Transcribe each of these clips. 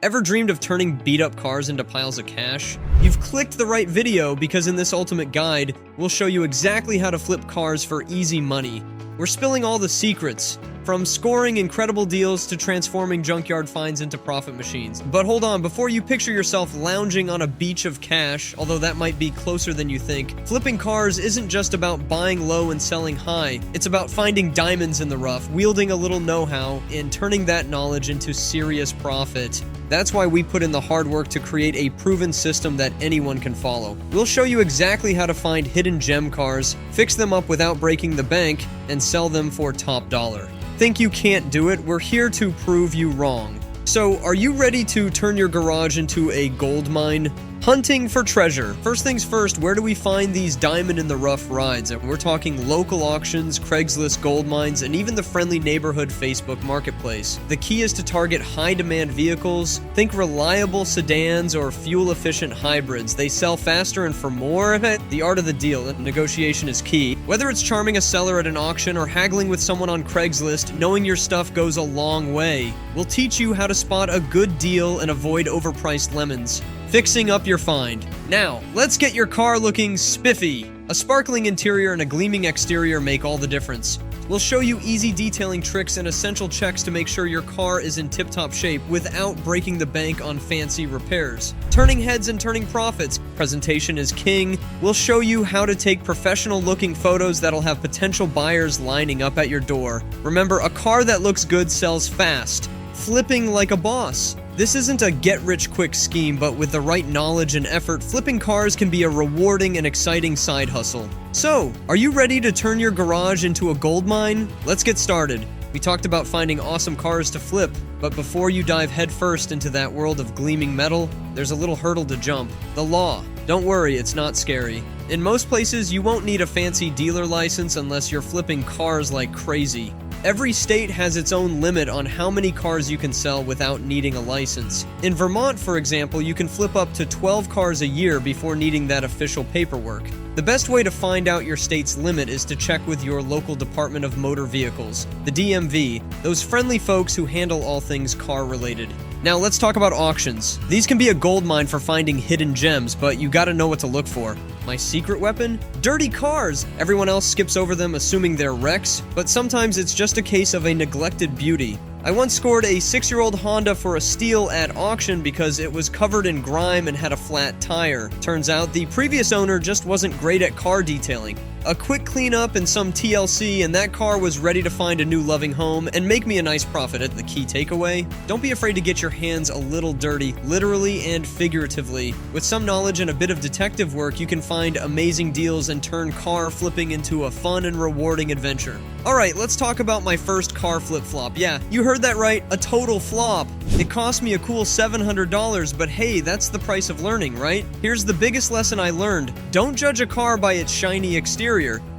Ever dreamed of turning beat-up cars into piles of cash? You've clicked the right video because in this ultimate guide, we'll show you exactly how to flip cars for easy money. We're spilling all the secrets, from scoring incredible deals to transforming junkyard finds into profit machines. But hold on, before you picture yourself lounging on a beach of cash, although that might be closer than you think, flipping cars isn't just about buying low and selling high. It's about finding diamonds in the rough, wielding a little know-how, and turning that knowledge into serious profit. That's why we put in the hard work to create a proven system that anyone can follow. We'll show you exactly how to find hidden gem cars, fix them up without breaking the bank, and sell them for top dollar. Think you can't do it? We're here to prove you wrong. So, are you ready to turn your garage into a gold mine? Hunting for treasure. First things first, where do we find these diamond-in-the-rough rides? And we're talking local auctions, Craigslist gold mines, and even the friendly neighborhood Facebook marketplace. The key is to target high-demand vehicles. Think reliable sedans or fuel-efficient hybrids. They sell faster and for more. The art of the deal. Negotiation is key. Whether it's charming a seller at an auction or haggling with someone on Craigslist, knowing your stuff goes a long way. We'll teach you how to spot a good deal and avoid overpriced lemons. Fixing up your find. Now, let's get your car looking spiffy. A sparkling interior and a gleaming exterior make all the difference. We'll show you easy detailing tricks and essential checks to make sure your car is in tip-top shape without breaking the bank on fancy repairs. Turning heads and turning profits. Presentation is king. We'll show you how to take professional-looking photos that'll have potential buyers lining up at your door. Remember, a car that looks good sells fast. Flipping like a boss. This isn't a get-rich-quick scheme, but with the right knowledge and effort, flipping cars can be a rewarding and exciting side hustle. So, are you ready to turn your garage into a gold mine? Let's get started. We talked about finding awesome cars to flip, but before you dive headfirst into that world of gleaming metal, there's a little hurdle to jump. The law. Don't worry, it's not scary. In most places, you won't need a fancy dealer license unless you're flipping cars like crazy. Every state has its own limit on how many cars you can sell without needing a license. In Vermont, for example, you can flip up to 12 cars a year before needing that official paperwork. The best way to find out your state's limit is to check with your local Department of Motor Vehicles, the DMV, those friendly folks who handle all things car-related. Now let's talk about auctions. These can be a gold mine for finding hidden gems, but you gotta know what to look for. My secret weapon? Dirty cars! Everyone else skips over them assuming they're wrecks, but sometimes it's just a case of a neglected beauty. I once scored a 6-year-old Honda for a steal at auction because it was covered in grime and had a flat tire. Turns out the previous owner just wasn't great at car detailing. A quick cleanup and some TLC and that car was ready to find a new loving home and make me a nice profit. At the key takeaway, don't be afraid to get your hands a little dirty, literally and figuratively. With some knowledge and a bit of detective work, you can find amazing deals and turn car flipping into a fun and rewarding adventure. Alright, let's talk about my first car flip-flop. Yeah, you heard that right, a total flop. It cost me a cool $700, but hey, that's the price of learning, right? Here's the biggest lesson I learned. Don't judge a car by its shiny exterior.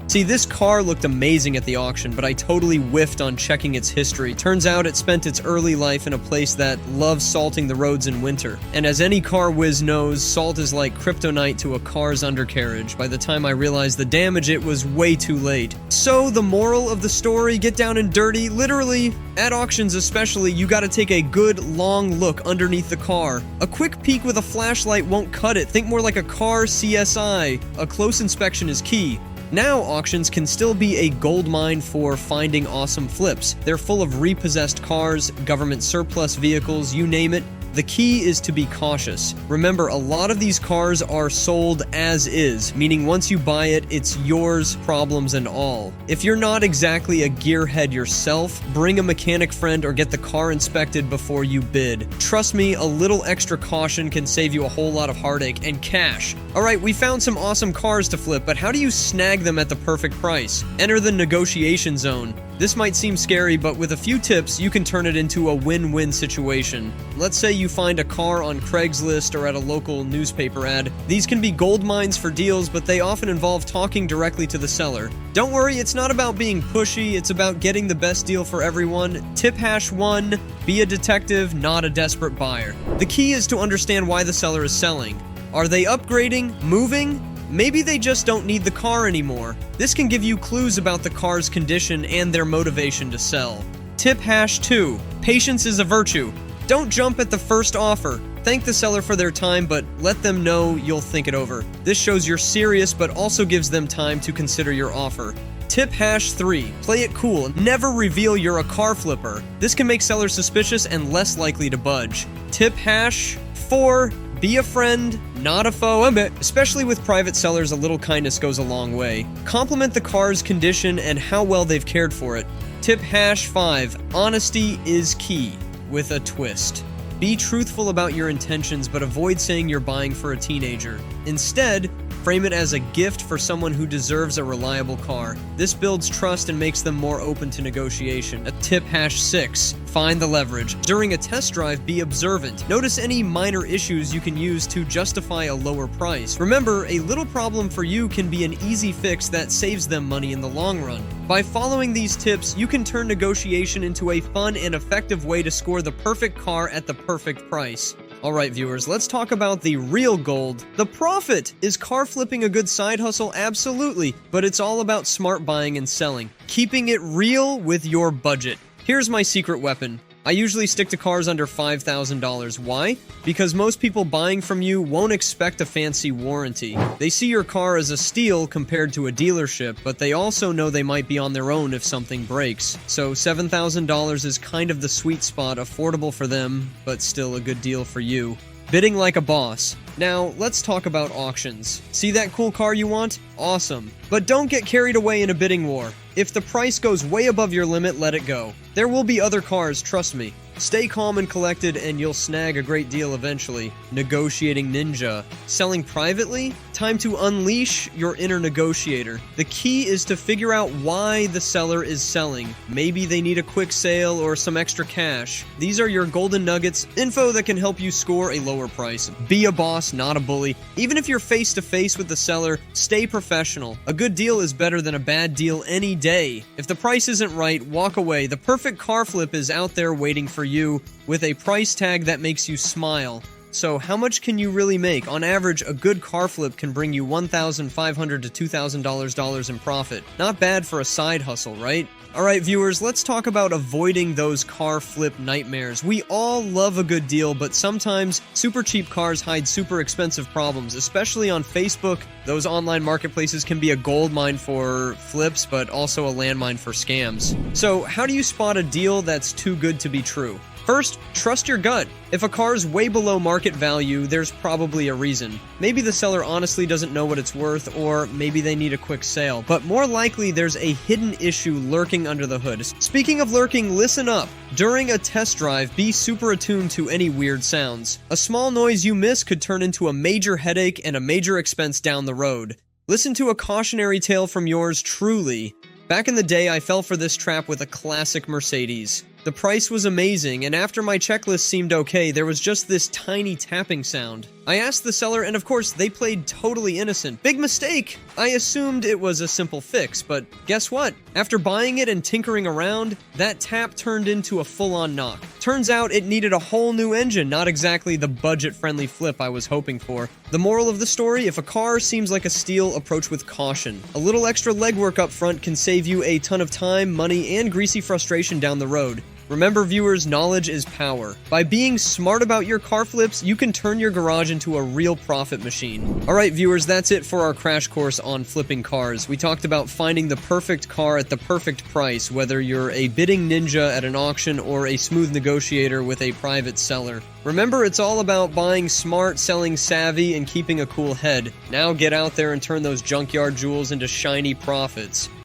See, this car looked amazing at the auction, but I totally whiffed on checking its history. Turns out it spent its early life in a place that loves salting the roads in winter. And as any car whiz knows, salt is like kryptonite to a car's undercarriage. By the time I realized the damage, it was way too late. So, the moral of the story, get down and dirty. Literally, at auctions especially, you gotta take a good, long look underneath the car. A quick peek with a flashlight won't cut it. Think more like a car CSI. A close inspection is key. Now, auctions can still be a gold mine for finding awesome flips. They're full of repossessed cars, government surplus vehicles, you name it. The key is to be cautious. Remember, a lot of these cars are sold as is, meaning once you buy it, it's yours, problems and all. If you're not exactly a gearhead yourself, bring a mechanic friend or get the car inspected before you bid. Trust me, a little extra caution can save you a whole lot of heartache and cash. Alright, we found some awesome cars to flip, but how do you snag them at the perfect price? Enter the negotiation zone. This might seem scary, but with a few tips, you can turn it into a win-win situation. Let's say you find a car on Craigslist or at a local newspaper ad. These can be gold mines for deals, but they often involve talking directly to the seller. Don't worry, it's not about being pushy, it's about getting the best deal for everyone. Tip hash 1, be a detective, not a desperate buyer. The key is to understand why the seller is selling. Are they upgrading, moving? Maybe they just don't need the car anymore. This can give you clues about the car's condition and their motivation to sell. Tip hash 2. Patience is a virtue. Don't jump at the first offer. Thank the seller for their time, but let them know you'll think it over. This shows you're serious, but also gives them time to consider your offer. Tip hash 3. Play it cool. Never reveal you're a car flipper. This can make sellers suspicious and less likely to budge. Tip hash 4. Be a friend, not a foe. Especially with private sellers, a little kindness goes a long way. Compliment the car's condition and how well they've cared for it. Tip hash 5. Honesty is key, with a twist. Be truthful about your intentions, but avoid saying you're buying for a teenager. Instead, frame it as a gift for someone who deserves a reliable car. This builds trust and makes them more open to negotiation. A tip hash 6. Find the leverage. During a test drive, be observant. Notice any minor issues you can use to justify a lower price. Remember, a little problem for you can be an easy fix that saves them money in the long run. By following these tips, you can turn negotiation into a fun and effective way to score the perfect car at the perfect price. Alright viewers, let's talk about the real gold, the profit! Is car flipping a good side hustle? Absolutely, but it's all about smart buying and selling, keeping it real with your budget. Here's my secret weapon. I usually stick to cars under $5,000. Why? Because most people buying from you won't expect a fancy warranty. They see your car as a steal compared to a dealership, but they also know they might be on their own if something breaks. So $7,000 is kind of the sweet spot, affordable for them, but still a good deal for you. Bidding like a boss. Now, let's talk about auctions. See that cool car you want? Awesome. But don't get carried away in a bidding war. If the price goes way above your limit, let it go. There will be other cars, trust me. Stay calm and collected and you'll snag a great deal eventually. Negotiating ninja. Selling privately? Time to unleash your inner negotiator. The key is to figure out why the seller is selling. Maybe they need a quick sale or some extra cash. These are your golden nuggets, info that can help you score a lower price. Be a boss, not a bully. Even if you're face to face with the seller, stay professional. A good deal is better than a bad deal any day. If the price isn't right, walk away. The perfect car flip is out there waiting for you with a price tag that makes you smile. So how much can you really make? On average, a good car flip can bring you $1,500 to $2,000 in profit. Not bad for a side hustle, right? Alright viewers, let's talk about avoiding those car flip nightmares. We all love a good deal, but sometimes super cheap cars hide super expensive problems, especially on Facebook. Those online marketplaces can be a goldmine for flips, but also a landmine for scams. So how do you spot a deal that's too good to be true? First, trust your gut. If a car is way below market value, there's probably a reason. Maybe the seller honestly doesn't know what it's worth, or maybe they need a quick sale. But more likely, there's a hidden issue lurking under the hood. Speaking of lurking, listen up. During a test drive, be super attuned to any weird sounds. A small noise you miss could turn into a major headache and a major expense down the road. Listen to a cautionary tale from yours truly. Back in the day, I fell for this trap with a classic Mercedes. The price was amazing, and after my checklist seemed okay, there was just this tiny tapping sound. I asked the seller, and of course, they played totally innocent. Big mistake! I assumed it was a simple fix, but guess what? After buying it and tinkering around, that tap turned into a full-on knock. Turns out it needed a whole new engine, not exactly the budget-friendly flip I was hoping for. The moral of the story, if a car seems like a steal, approach with caution. A little extra legwork up front can save you a ton of time, money, and greasy frustration down the road. Remember viewers, knowledge is power. By being smart about your car flips, you can turn your garage into a real profit machine. Alright viewers, that's it for our crash course on flipping cars. We talked about finding the perfect car at the perfect price, whether you're a bidding ninja at an auction or a smooth negotiator with a private seller. Remember, it's all about buying smart, selling savvy, and keeping a cool head. Now get out there and turn those junkyard jewels into shiny profits.